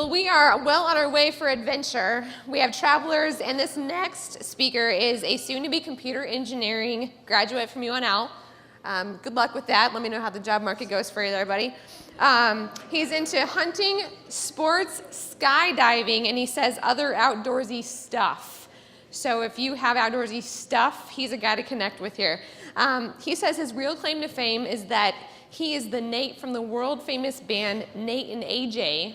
Well, we are well on our way for adventure. We have travelers, and this next speaker is a soon-to-be computer engineering graduate from UNL. Good luck with that. Let me know how the job market goes for you there, buddy. He's into hunting, sports, skydiving, and he says other outdoorsy stuff. So if you have outdoorsy stuff, he's a guy to connect with here. He says his real claim to fame is that he is the Nate from the world-famous band Nate and AJ,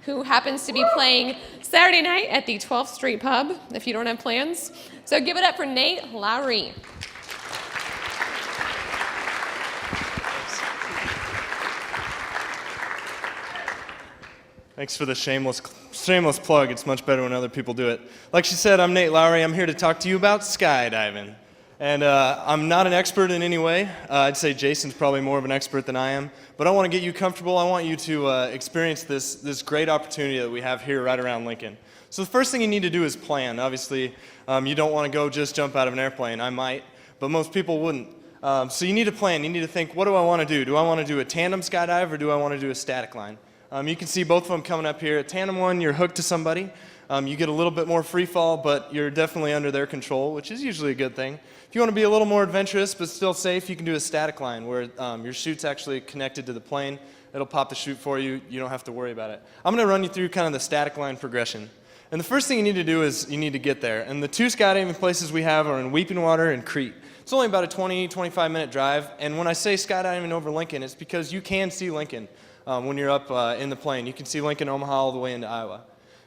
who happens to be playing Saturday night at the 12th Street Pub, if you don't have plans. So give it up for Nate Lowry. Thanks for the shameless plug. It's much better when other people do it. Like she said, I'm Nate Lowry. I'm here to talk to you about skydiving. And I'm not an expert in any way. I'd say Jason's probably more of an expert than I am. But I want to get you comfortable. I want you to experience this great opportunity that we have here right around Lincoln. So the first thing you need to do is plan. Obviously, you don't want to go just jump out of an airplane. I might, but most people wouldn't. So you need to plan. You need to think, what do I want to do? Do I want to do a tandem skydive or do I want to do a static line? You can see both of them coming up here. A tandem one, you're hooked to somebody. You get a little bit more free fall, but you're definitely under their control, which is usually a good thing. If you want to be a little more adventurous but still safe, you can do a static line where your chute's actually connected to the plane. It'll pop the chute for you. You don't have to worry about it. I'm going to run you through kind of the static line progression. And the first thing you need to do is you need to get there. And the two skydiving places we have are in Weeping Water and Crete. It's only about a 20-25 minute drive. And when I say skydiving over Lincoln, it's because you can see Lincoln when you're up in the plane. You can see Lincoln, Omaha, all the way into Iowa.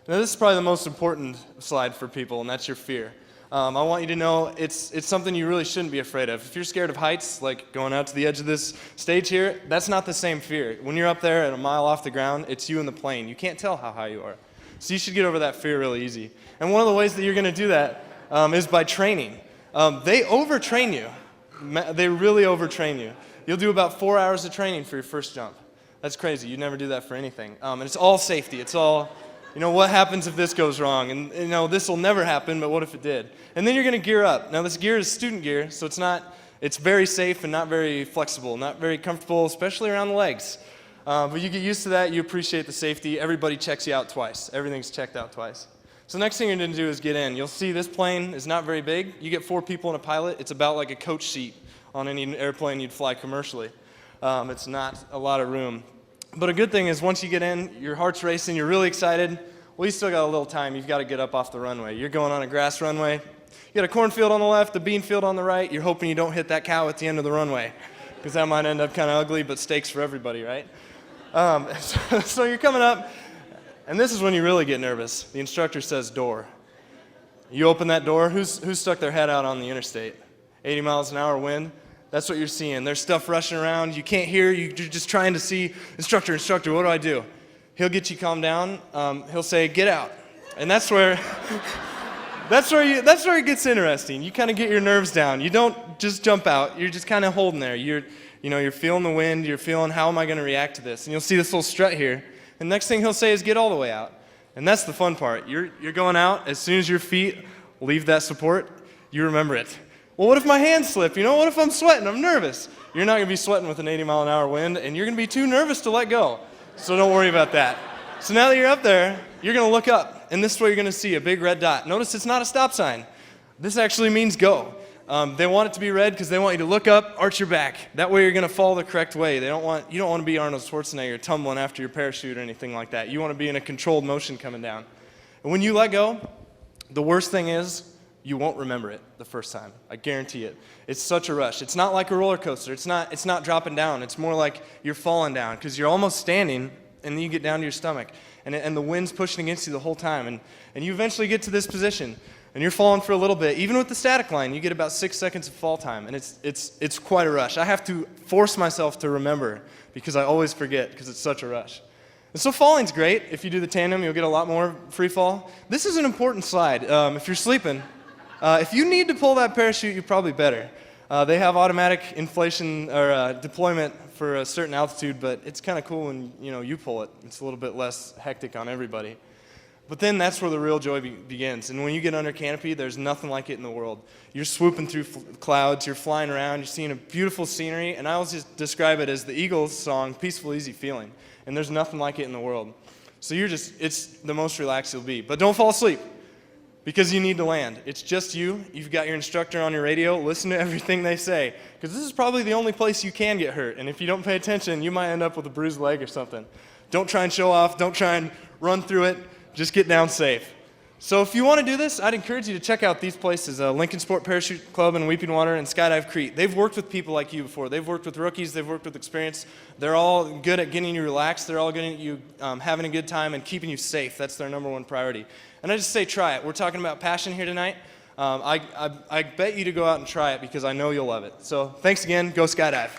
Now this is probably the most important slide for people, and that's your fear. I want you to know it's something you really shouldn't be afraid of. If you're scared of heights, like going out to the edge of this stage here, that's not the same fear. When you're up there at a mile off the ground, it's you in the plane. You can't tell how high you are. So you should get over that fear really easy. And one of the ways that you're going to do that is by training. They overtrain you. They really overtrain you. You'll do about 4 hours of training for your first jump. That's crazy. You never do that for anything. And it's all safety. It's all, what happens if this goes wrong? And, this will never happen, but what if it did? And then you're going to gear up. Now, this gear is student gear, so it's very safe and not very flexible, not very comfortable, especially around the legs. But you get used to that. You appreciate the safety. Everybody checks you out twice. Everything's checked out twice. So the next thing you're going to do is get in. You'll see this plane is not very big. You get 4 people and a pilot. It's about like a coach seat on any airplane you'd fly commercially. It's not a lot of room. But a good thing is once you get in, your heart's racing, you're really excited. Well, you still got a little time. You've got to get up off the runway. You're going on a grass runway. You got a cornfield on the left, a bean field on the right. You're hoping you don't hit that cow at the end of the runway because that might end up kind of ugly, but stakes for everybody, right? So you're coming up, and this is when you really get nervous. The instructor says door. You open that door. Who's stuck their head out on the interstate? 80 miles an hour wind. That's what you're seeing. There's stuff rushing around. You can't hear. You're just trying to see, instructor, what do I do? He'll get you calmed down. He'll say, get out. And that's where it gets interesting. You kind of get your nerves down. You don't just jump out. You're just kind of holding there. You're feeling the wind. You're feeling, how am I going to react to this? And you'll see this little strut here. And the next thing he'll say is, get all the way out. And that's the fun part. You're going out. As soon as your feet leave that support, you remember it. Well, what if my hands slip? What if I'm sweating? I'm nervous. You're not going to be sweating with an 80-mile-an-hour wind, and you're going to be too nervous to let go. So don't worry about that. So now that you're up there, you're going to look up, and this is where you're going to see a big red dot. Notice it's not a stop sign. This actually means go. They want it to be red because they want you to look up, arch your back. That way you're going to fall the correct way. You don't want to be Arnold Schwarzenegger tumbling after your parachute or anything like that. You want to be in a controlled motion coming down. And when you let go, the worst thing is, you won't remember it the first time. I guarantee it. It's such a rush. It's not like a roller coaster. It's not dropping down. It's more like you're falling down because you're almost standing and then you get down to your stomach and the wind's pushing against you the whole time and you eventually get to this position and you're falling for a little bit. Even with the static line, you get about 6 seconds of fall time and it's quite a rush. I have to force myself to remember because I always forget because it's such a rush. And so falling's great. If you do the tandem, you'll get a lot more free fall. This is an important slide. If you're sleeping, if you need to pull that parachute, you're probably better. They have automatic inflation or deployment for a certain altitude, but it's kind of cool when you pull it. It's a little bit less hectic on everybody. But then that's where the real joy begins. And when you get under canopy, there's nothing like it in the world. You're swooping through clouds, you're flying around, you're seeing a beautiful scenery, and I always just describe it as the Eagles song, Peaceful, Easy Feeling. And there's nothing like it in the world. So it's the most relaxed you'll be. But don't fall asleep, because you need to land. It's just you. You've got your instructor on your radio. Listen to everything they say, because this is probably the only place you can get hurt. And if you don't pay attention, you might end up with a bruised leg or something. Don't try and show off. Don't try and run through it. Just get down safe. So if you want to do this, I'd encourage you to check out these places, Lincoln Sport Parachute Club in Weeping Water and Skydive Crete. They've worked with people like you before. They've worked with rookies. They've worked with experience. They're all good at getting you relaxed. They're all good at you having a good time and keeping you safe. That's their number one priority. And I just say try it. We're talking about passion here tonight. I bet you to go out and try it, because I know you'll love it. So thanks again. Go skydive.